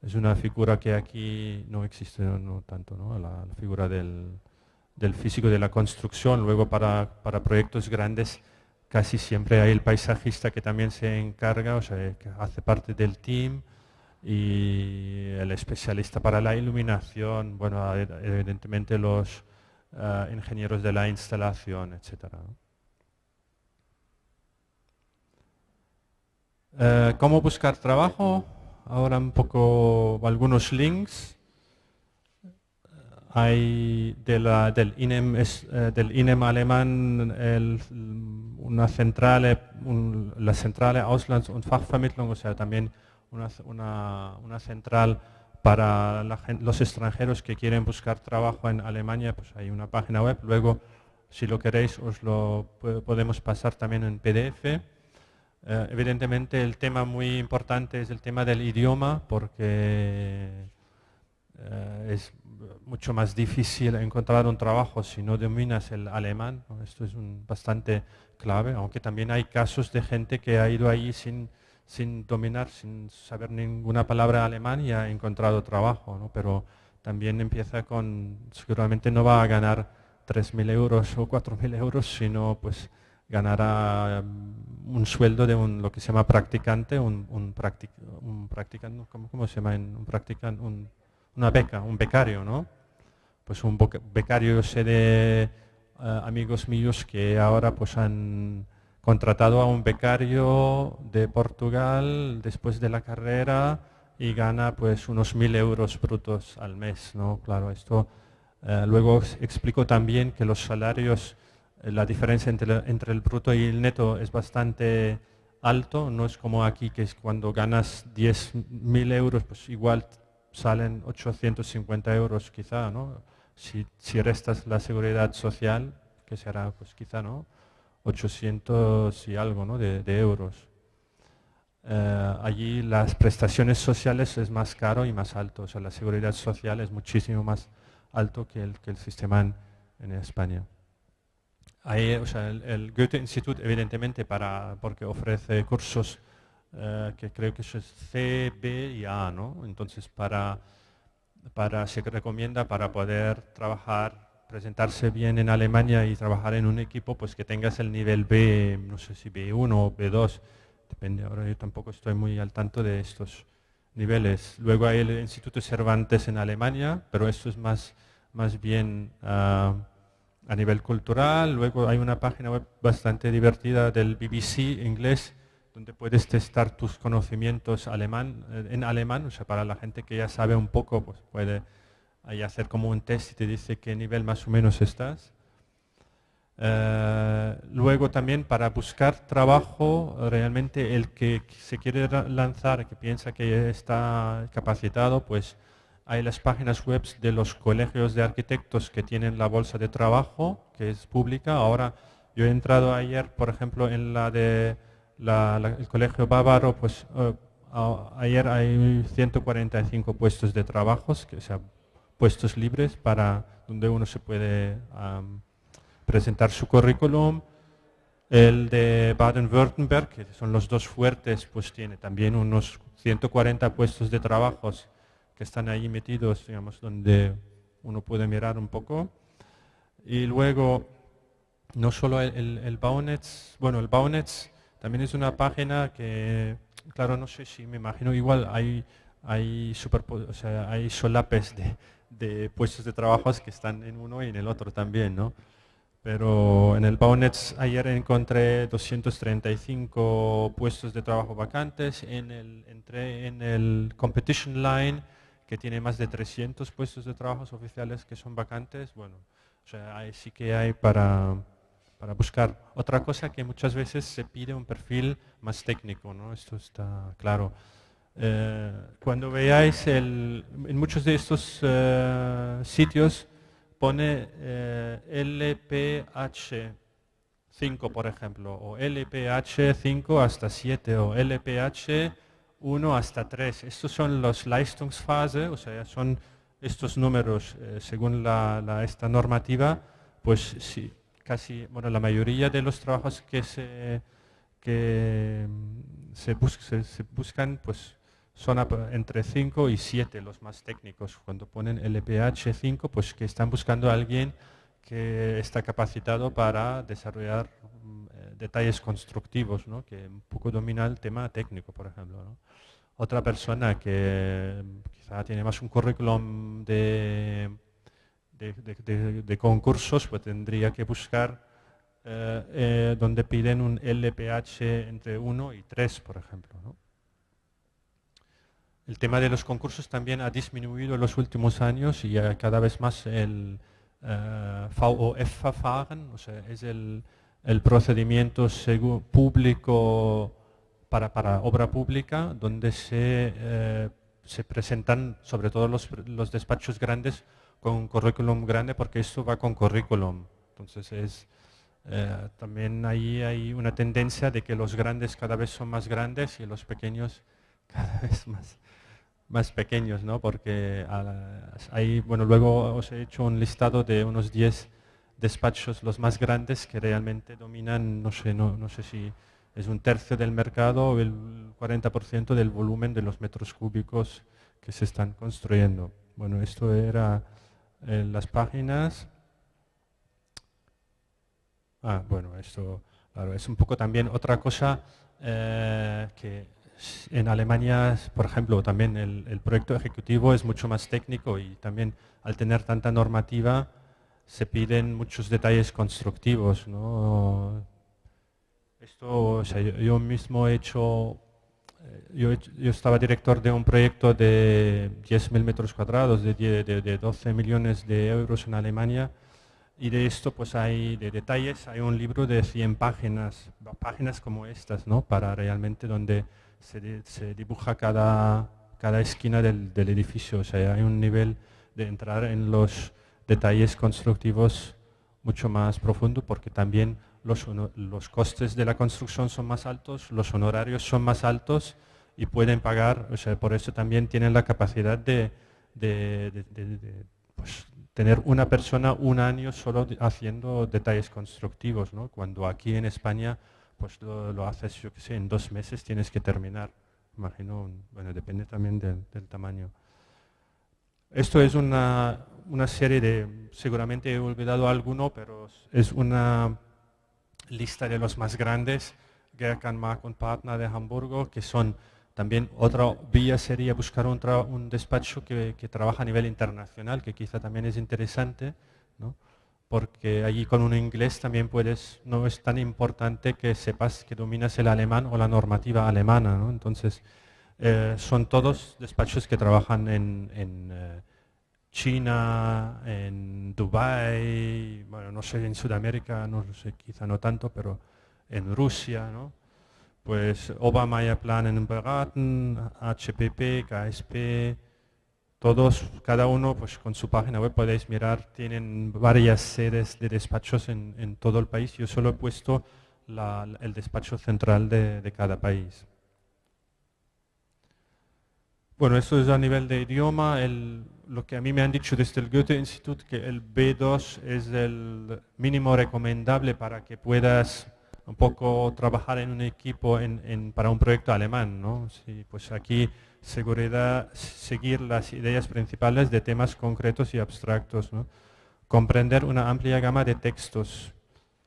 Es una figura que aquí no existe, no tanto, ¿no? La figura del físico de la construcción. Luego para proyectos grandes casi siempre hay el paisajista que también se encarga, o sea, que hace parte del team, y el especialista para la iluminación, bueno, evidentemente los ingenieros de la instalación, etcétera, ¿no? ¿Cómo buscar trabajo? Ahora un poco algunos links. Hay del INEM alemán una central, la central Auslands- und Fachvermittlung, o sea, también una central para los extranjeros que quieren buscar trabajo en Alemania, pues hay una página web. Luego Si lo queréis, os lo podemos pasar también en PDF. Evidentemente el tema muy importante es el tema del idioma, porque es mucho más difícil encontrar un trabajo si no dominas el alemán, ¿no? Esto es bastante clave, aunque también hay casos de gente que ha ido ahí sin dominar, sin saber ninguna palabra alemán y ha encontrado trabajo, ¿no? Pero también empieza seguramente no va a ganar 3.000 euros o 4.000 euros, sino pues ganará un sueldo de lo que se llama practicante, un practicante, ¿cómo se llama? Una beca, un becario, ¿no? Pues un becario, yo sé de amigos míos que ahora pues han contratado a un becario de Portugal después de la carrera y gana pues unos 1.000 euros brutos al mes, ¿no? Claro, esto luego explico también que los salarios, la diferencia entre el bruto y el neto es bastante alto, no es como aquí que es cuando ganas 10.000 euros, pues igual salen 850 euros quizá, ¿no? Si restas la seguridad social, que será pues quizá, ¿no? 800 y algo, ¿no? de euros. Allí las prestaciones sociales es más caro y más alto, o sea, la seguridad social es muchísimo más alto que el sistema en España. Ahí, o sea, el Goethe Institut, evidentemente, porque ofrece cursos que creo que eso es C, B y A, ¿no? Entonces, se recomienda para poder trabajar, presentarse bien en Alemania y trabajar en un equipo, pues que tengas el nivel B, no sé si B1 o B2, depende, ahora yo tampoco estoy muy al tanto de estos niveles. Luego hay el Instituto Cervantes en Alemania, pero esto es más bien a nivel cultural. Luego hay una página web bastante divertida del BBC inglés, donde puedes testar tus conocimientos en alemán, o sea, para la gente que ya sabe un poco, pues puede ahí hacer como un test y te dice qué nivel más o menos estás. Luego también para buscar trabajo, realmente el que se quiere lanzar, que piensa que está capacitado, pues hay las páginas web de los colegios de arquitectos que tienen la bolsa de trabajo, que es pública. Ahora yo he entrado ayer, por ejemplo, en la de el colegio bávaro, pues ayer hay 145 puestos de trabajos, o sea, puestos libres para donde uno se puede presentar su currículum. El de Baden-Württemberg, que son los dos fuertes, pues tiene también unos 140 puestos de trabajos que están ahí metidos, digamos, donde uno puede mirar un poco. Y luego, no solo el Baunetz, bueno, el Baunetz también es una página que, claro, no sé si me imagino, igual hay o sea, hay solapes de puestos de trabajos que están en uno y en el otro también, ¿no? Pero en el Baunetz ayer encontré 235 puestos de trabajo vacantes, entré en el Competition Line, que tiene más de 300 puestos de trabajo oficiales que son vacantes. Bueno, o sea, ahí sí que hay para buscar. Otra cosa que muchas veces se pide un perfil más técnico, ¿no? Esto está claro. Cuando veáis en muchos de estos sitios pone LPH 5, por ejemplo, o LPH 5 hasta 7, o LPH 1 hasta 3. Estos son los Leistungsphase, o sea, son estos números según esta normativa, pues sí, casi, bueno, la mayoría de los trabajos que se buscan, pues son entre 5 y 7 los más técnicos. Cuando ponen LPH 5, pues que están buscando a alguien que está capacitado para desarrollar detalles constructivos, ¿no? Que un poco domina el tema técnico, por ejemplo, ¿no? Otra persona que quizá tiene más un currículum de concursos, pues tendría que buscar donde piden un LPH entre 1 y 3, por ejemplo, ¿no? El tema de los concursos también ha disminuido en los últimos años y cada vez más el VOF-Verfahren, o sea, es el procedimiento público para obra pública, donde se presentan sobre todo los despachos grandes con un currículum grande, porque esto va con currículum. Entonces también ahí hay una tendencia de que los grandes cada vez son más grandes y los pequeños cada vez más pequeños, ¿no? Porque bueno, luego os he hecho un listado de unos 10 despachos, los más grandes, que realmente dominan, no sé si es un tercio del mercado o el 40% del volumen de los metros cúbicos que se están construyendo. Bueno, esto era las páginas. Bueno, esto claro, es un poco también otra cosa que en Alemania, por ejemplo, también el proyecto ejecutivo es mucho más técnico y también al tener tanta normativa se piden muchos detalles constructivos, ¿no? Esto, o sea, yo mismo he hecho, yo estaba director de un proyecto de 10.000 metros cuadrados, de 12 millones de euros en Alemania, y de esto pues hay de detalles, hay un libro de 100 páginas, páginas como estas, ¿no? Para realmente donde se dibuja cada esquina del edificio, o sea, hay un nivel de entrar en los detalles constructivos mucho más profundo, porque también los costes de la construcción son más altos, los honorarios son más altos y pueden pagar, o sea, por eso también tienen la capacidad de pues, tener una persona un año solo haciendo detalles constructivos, ¿no? Cuando aquí en España pues lo haces, yo qué sé, en 2 meses tienes que terminar. Imagino, bueno, depende también del tamaño. Esto es una serie de, seguramente he olvidado alguno, pero es una lista de los más grandes, Gerkan, Mark und Partner de Hamburgo, que son también otra vía sería buscar un despacho que trabaja a nivel internacional, que quizá también es interesante, ¿no? Porque allí con un inglés también no es tan importante que sepas que dominas el alemán o la normativa alemana, ¿no? Entonces, son todos despachos que trabajan en China, en Dubái, bueno, no sé, en Sudamérica, no sé, quizá no tanto, pero en Rusia, ¿no? Pues Obermayr Planen Beraten, HPP, KSP, todos, cada uno pues con su página web podéis mirar, tienen varias sedes de despachos en todo el país. Yo solo he puesto el despacho central de cada país. Bueno, esto es a nivel de idioma. Lo que a mí me han dicho desde el Goethe-Institut, que el B2 es el mínimo recomendable para que puedas un poco trabajar en un equipo para un proyecto alemán, ¿no? Sí, pues aquí seguir las ideas principales de temas concretos y abstractos, ¿no? Comprender una amplia gama de textos,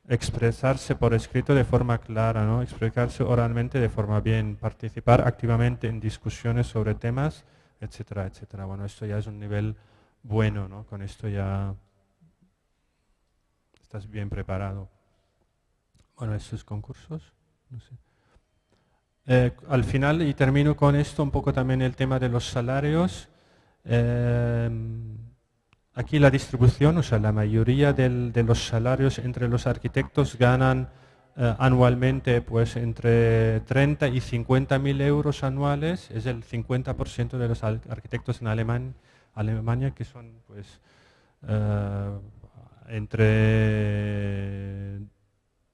expresarse por escrito de forma clara, ¿no? Explicarse oralmente de forma bien, participar activamente en discusiones sobre temas, etcétera, etcétera. Bueno, esto ya es un nivel bueno, ¿no? Con esto ya estás bien preparado. Bueno, estos concursos, no sé. Al final, y termino con esto, un poco también el tema de los salarios. Aquí la distribución, o sea, la mayoría de los salarios entre los arquitectos ganan anualmente pues entre 30 y 50.000 euros anuales. Es el 50% de los arquitectos en Alemania que son pues entre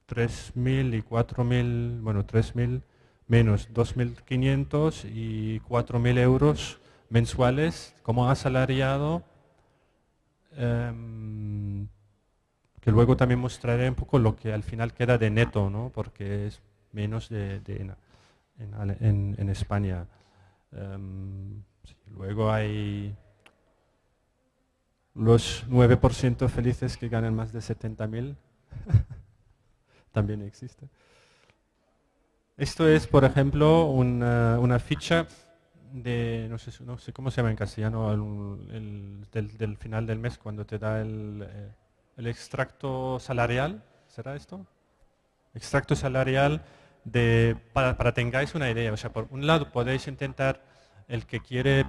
3.000 y 4.000, bueno, 3.000 menos 2.500 y 4.000 euros mensuales como asalariado, que luego también mostraré un poco lo que al final queda de neto, ¿no? Porque es menos en España. Sí, luego hay los 9% felices que ganan más de 70.000. También existe. Esto es, por ejemplo, una ficha de, no sé cómo se llama en castellano, del final del mes, cuando te da el extracto salarial. ¿Será esto? Extracto salarial para tengáis una idea. O sea, por un lado podéis intentar, el que quiere,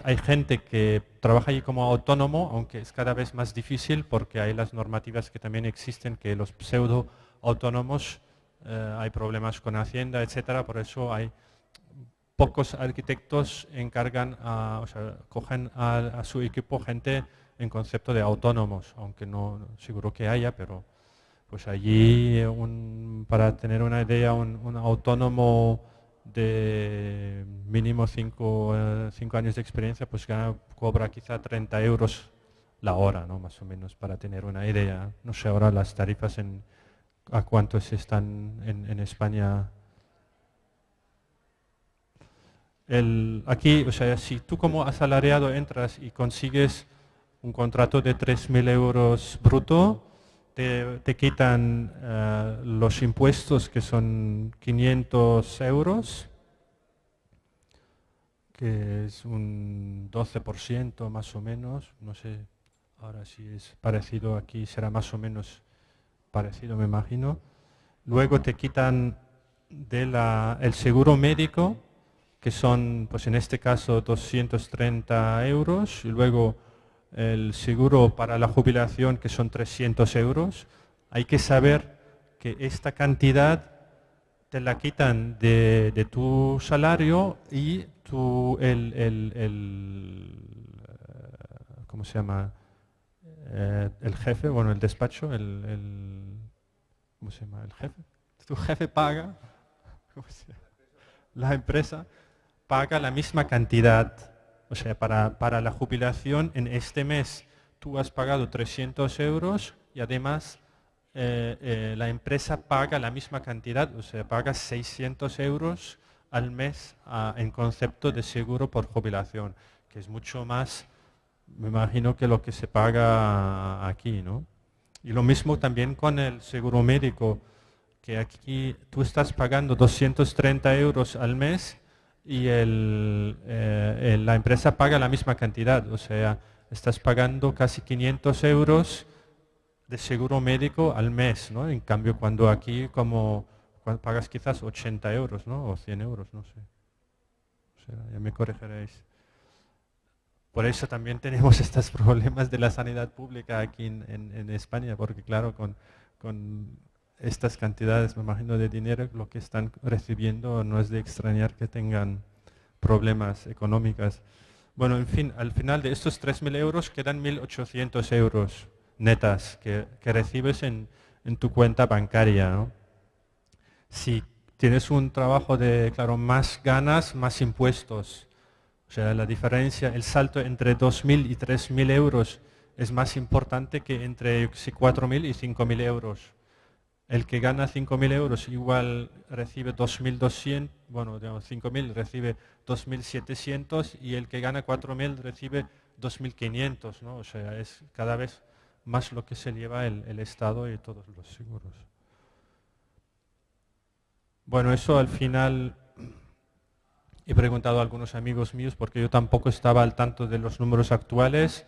hay gente que trabaja allí como autónomo, aunque es cada vez más difícil porque hay las normativas que también existen, que los pseudo autónomos, hay problemas con Hacienda, etcétera, por eso hay pocos arquitectos encargan, o sea, cogen a su equipo gente en concepto de autónomos, aunque seguro que haya, pero pues allí para tener una idea, un autónomo de mínimo 5 años de experiencia, pues cobra quizá 30 euros la hora, ¿no? Más o menos, para tener una idea. No sé ahora las tarifas a cuántos están en España. Aquí, o sea, si tú como asalariado entras y consigues un contrato de 3.000 euros bruto, te quitan los impuestos, que son 500 euros, que es un 12% más o menos. No sé, ahora si es parecido aquí, será más o menos parecido, me imagino. Luego te quitan el seguro médico, que son, pues en este caso, 230 euros, y luego el seguro para la jubilación, que son 300 euros. Hay que saber que esta cantidad te la quitan de tu salario y ¿cómo se llama? El jefe, bueno, el despacho, ¿cómo se llama? El jefe. Tu jefe paga, ¿cómo se llama? La empresa paga la misma cantidad. O sea, para la jubilación en este mes tú has pagado 300 euros y además la empresa paga la misma cantidad, o sea, paga 600 euros al mes en concepto de seguro por jubilación, que es mucho más, me imagino, que lo que se paga aquí, ¿no? Y lo mismo también con el seguro médico, que aquí tú estás pagando 230 euros al mes y la empresa paga la misma cantidad, o sea, estás pagando casi 500 euros de seguro médico al mes, ¿no? En cambio, cuando aquí cuando pagas quizás 80 euros, ¿no? O 100 euros, no sé. O sea, ya me corregiréis. Por eso también tenemos estos problemas de la sanidad pública aquí en España, porque claro, con estas cantidades, me imagino, de dinero, lo que están recibiendo no es de extrañar que tengan problemas económicos. Bueno, en fin, al final de estos 3.000 euros quedan 1.800 euros netas que recibes en tu cuenta bancaria, ¿no? Si tienes un trabajo claro, más ganas, más impuestos. O sea, la diferencia, el salto entre 2.000 y 3.000 euros es más importante que entre, yo qué sé, 4.000 y 5.000 euros. El que gana 5.000 euros igual recibe 2.200, bueno, digamos 5.000 recibe 2.700 y el que gana 4.000 recibe 2.500, ¿no? O sea, es cada vez más lo que se lleva el Estado y todos los seguros. Bueno, eso al final he preguntado a algunos amigos míos porque yo tampoco estaba al tanto de los números actuales.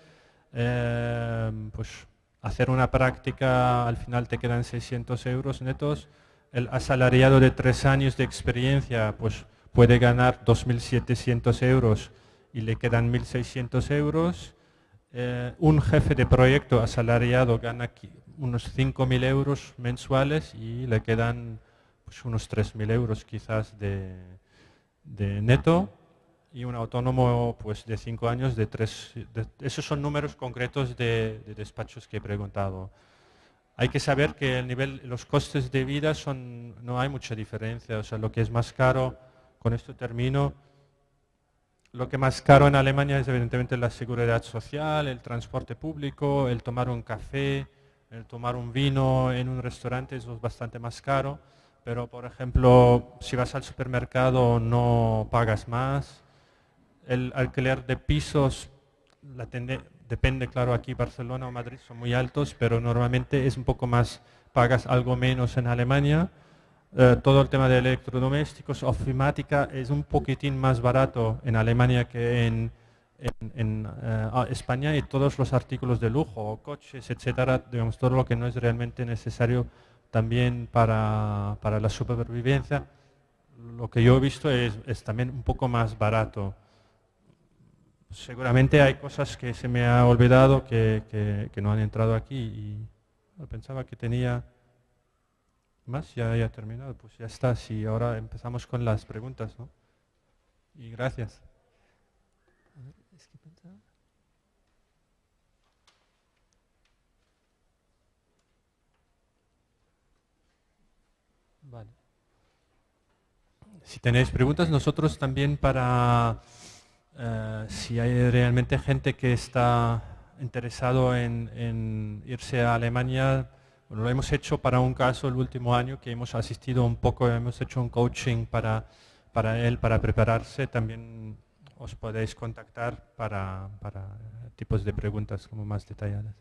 Pues hacer una práctica, al final te quedan 600 euros netos. El asalariado de 3 años de experiencia pues puede ganar 2.700 euros y le quedan 1.600 euros. Un jefe de proyecto asalariado gana unos 5.000 euros mensuales y le quedan pues, unos 3.000 euros quizás de neto, y un autónomo pues de 5 años esos son números concretos de despachos que he preguntado. Hay que saber que los costes de vida no hay mucha diferencia, o sea, lo que es más caro, con esto termino, lo que más caro en Alemania es evidentemente la seguridad social, el transporte público, el tomar un café, el tomar un vino en un restaurante, eso es bastante más caro. Pero, por ejemplo, si vas al supermercado no pagas más. El alquiler de pisos, depende, claro, aquí Barcelona o Madrid son muy altos, pero normalmente es un poco más, pagas algo menos en Alemania. Todo el tema de electrodomésticos, ofimática, es un poquitín más barato en Alemania que en España, y todos los artículos de lujo, coches, etcétera, digamos, todo lo que no es realmente necesario también para la supervivencia, lo que yo he visto es también un poco más barato. Seguramente hay cosas que se me ha olvidado que no han entrado aquí y pensaba que tenía más, ya he terminado, pues ya está. Sí, ahora empezamos con las preguntas, ¿no? Y gracias. Vale. Si tenéis preguntas, nosotros también para si hay realmente gente que está interesado en irse a Alemania, bueno, lo hemos hecho para un caso el último año que hemos asistido un poco, hemos hecho un coaching para él, para prepararse. También os podéis contactar para tipos de preguntas como más detalladas.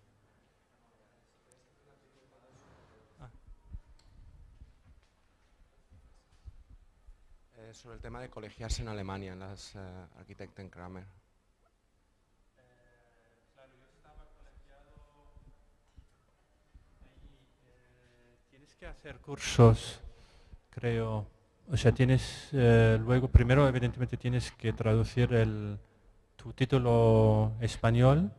Sobre el tema de colegiarse en Alemania, en las Architekten Kramer. Claro, yo estaba colegiado ahí, tienes que hacer cursos, creo. O sea, tienes, luego, primero evidentemente tienes que traducir tu título español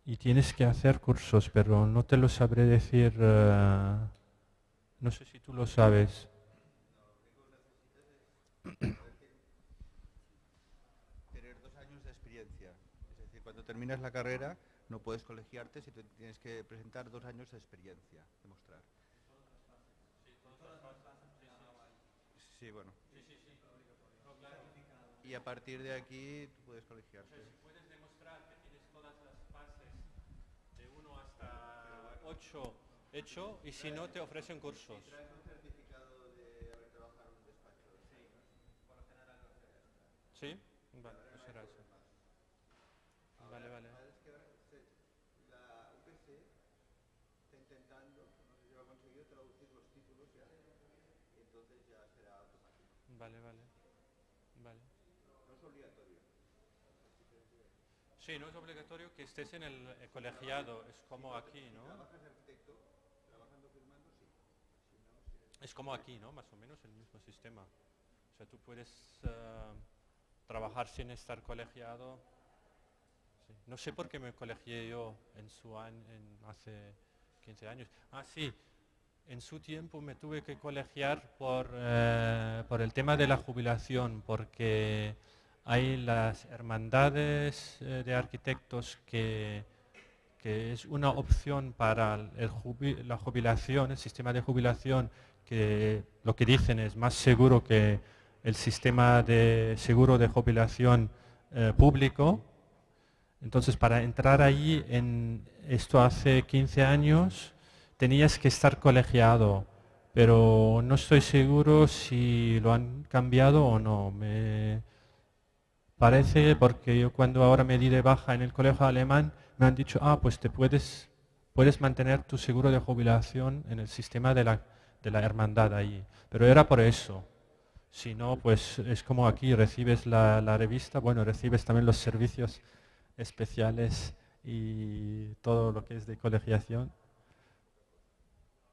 y tienes que hacer cursos, pero no te lo sabré decir, no sé si tú lo sabes. Tener 2 años de experiencia. Es decir, cuando terminas la carrera no puedes colegiarte si tienes que presentar 2 años de experiencia, demostrar. Sí, bueno. Y a partir de aquí tú puedes colegiarte. Si puedes demostrar que tienes todas las fases de 1 hasta 8 hecho, y si no te ofrecen cursos. ¿Traes un certificado de haber trabajado en un despacho? Sí, por lo general no se gasta. ¿Sí? Vale, pues será eso. Vale, vale. Es que la UPC está intentando, no sé si lo ha conseguido, traducir los títulos ya, y entonces ya será automático. Vale, vale. Vale. No es obligatorio. Sí, no es obligatorio que estés en el colegiado, es como aquí, ¿no? Si trabajas de arquitecto, trabajando firmando, sí. Si no, sí. Es como aquí, ¿no? Más o menos el mismo sistema. O sea, tú puedes trabajar sin estar colegiado. Sí. No sé por qué me colegié yo en su año, hace 15 años. Ah, sí. En su tiempo me tuve que colegiar por el tema de la jubilación, porque hay las hermandades de arquitectos que es una opción para la jubilación, el sistema de jubilación, que lo que dicen es más seguro que el sistema de seguro de jubilación público. Entonces, para entrar ahí, en esto hace 15 años, tenías que estar colegiado, pero no estoy seguro si lo han cambiado o no. Me parece, porque yo cuando ahora me di de baja en el colegio alemán, me han dicho, pues puedes mantener tu seguro de jubilación en el sistema de la hermandad ahí. Pero era por eso. Si no, pues es como aquí, recibes la revista, bueno, recibes también los servicios especiales y todo lo que es de colegiación.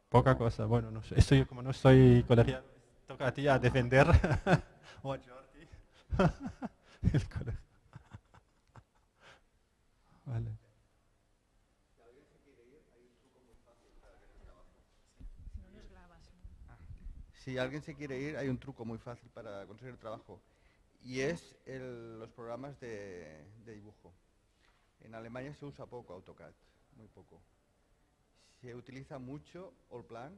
Poca cosa, bueno, no sé. Estoy, como no estoy colegiado, toca a ti a defender. O a Jordi. El colegio. Vale. Si alguien se quiere ir, hay un truco muy fácil para conseguir trabajo y es los programas de dibujo. En Alemania se usa poco AutoCAD, muy poco. Se utiliza mucho Allplan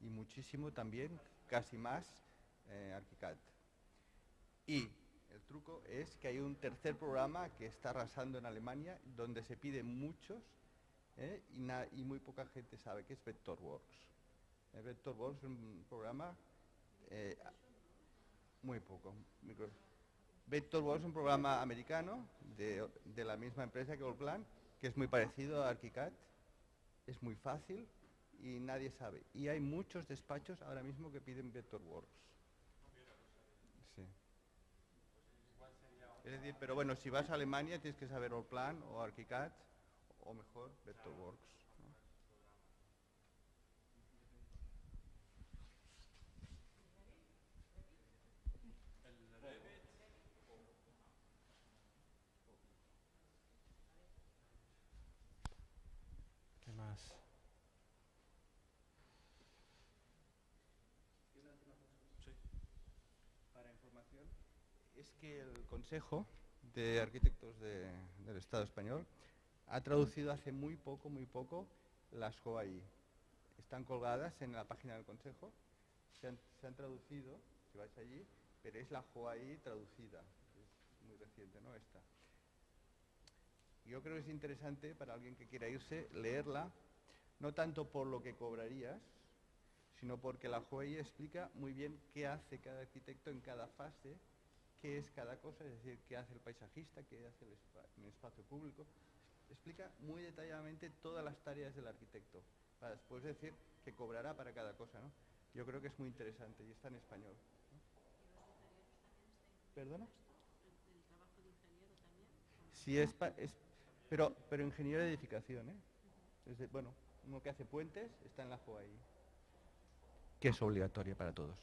y muchísimo también, casi más, ArchiCAD. Y el truco es que hay un tercer programa que está arrasando en Alemania, donde se piden muchos y muy poca gente sabe, que es Vectorworks. Vectorworks es un programa muy poco. Vectorworks es un programa americano de la misma empresa que Allplan, que es muy parecido a ArchiCAD, es muy fácil y nadie sabe. Y hay muchos despachos ahora mismo que piden Vectorworks. Sí. Es decir, pero bueno, si vas a Alemania tienes que saber Allplan o ArchiCAD o mejor Vectorworks. ¿Qué más? Sí. Para información, es que el Consejo de Arquitectos del Estado Español ha traducido hace muy poco la SCOAI. Están colgadas en la página del Consejo, se han traducido, si vais allí, pero es la JOAI traducida, es muy reciente, ¿no? Esta. Yo creo que es interesante para alguien que quiera irse leerla, no tanto por lo que cobrarías, sino porque la JOAI explica muy bien qué hace cada arquitecto en cada fase, qué es cada cosa, es decir, qué hace el paisajista, qué hace el espacio público. Explica muy detalladamente todas las tareas del arquitecto, para después decir que cobrará para cada cosa, ¿no? Yo creo que es muy interesante y está en español, ¿no? ¿Perdona? ¿El trabajo de ingeniero también? Sí, pero ingeniero de edificación, ¿eh? Bueno, uno que hace puentes está en la JOAI, que es obligatoria para todos.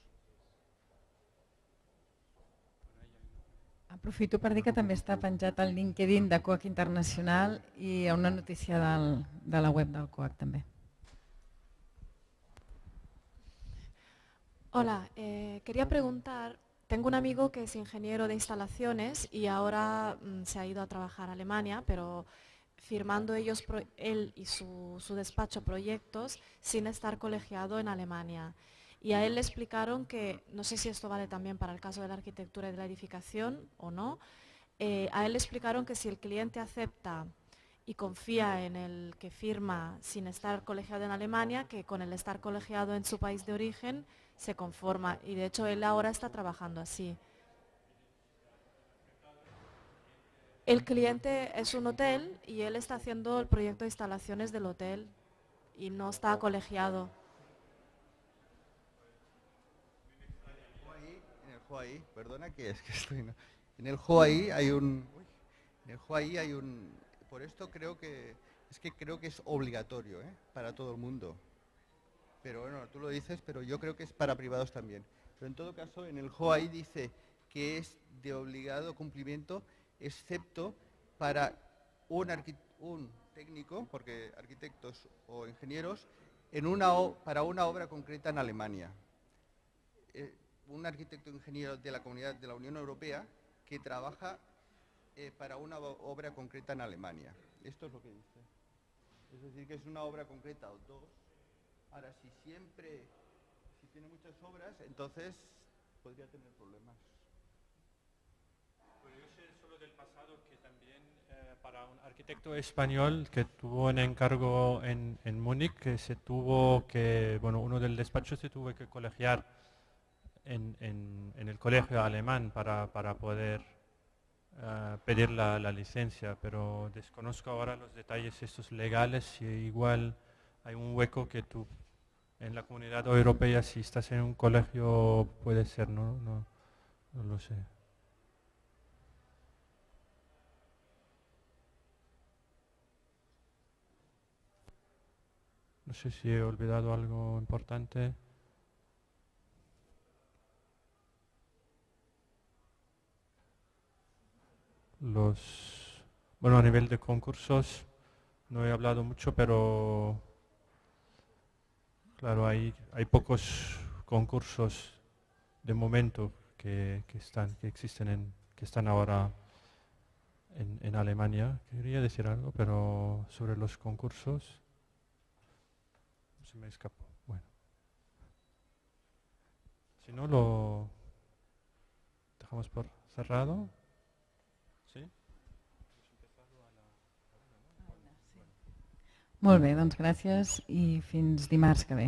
Aprofito per dir que també està penjat al LinkedIn de COAC Internacional i hi ha una notícia de la web del COAC també. Hola, quería preguntar, tengo un amigo que es ingeniero de instalaciones y ahora se ha ido a trabajar a Alemania, pero firmando él y su despacho proyectos sin estar colegiado en Alemania. Y a él le explicaron que, no sé si esto vale también para el caso de la arquitectura y de la edificación o no, a él le explicaron que si el cliente acepta y confía en el que firma sin estar colegiado en Alemania, que con el estar colegiado en su país de origen se conforma. Y de hecho él ahora está trabajando así. El cliente es un hotel y él está haciendo el proyecto de instalaciones del hotel y no está colegiado. En el JOAI, perdona que es que estoy... No. En el JOAI hay un... En el JOAI hay un... Por esto creo que es obligatorio, ¿eh? Para todo el mundo. Pero bueno, tú lo dices, pero yo creo que es para privados también. Pero en todo caso, en el JOAI dice que es de obligado cumplimiento, excepto para un técnico, porque arquitectos o ingenieros, para una obra concreta en Alemania. Un arquitecto ingeniero de la Comunidad de la Unión Europea que trabaja para una obra concreta en Alemania. Esto es lo que dice. Es decir, que es una obra concreta o dos. Ahora, si tiene muchas obras, entonces podría tener problemas. Bueno, yo sé solo del pasado que también para un arquitecto español que tuvo un encargo en Múnich, que se tuvo que, bueno, uno del despacho se tuvo que colegiar en el colegio alemán para poder pedir la licencia, pero desconozco ahora los detalles estos legales y igual hay un hueco que tú en la comunidad europea si estás en un colegio puede ser, no lo sé. No sé si he olvidado algo importante. Bueno, a nivel de concursos no he hablado mucho, pero claro, hay pocos concursos de momento que están ahora en Alemania. Quería decir algo, pero sobre los concursos se me escapó. Bueno, si no lo dejamos por cerrado. ¿Sí? Molt bé, doncs gràcies i fins dimarts que ve.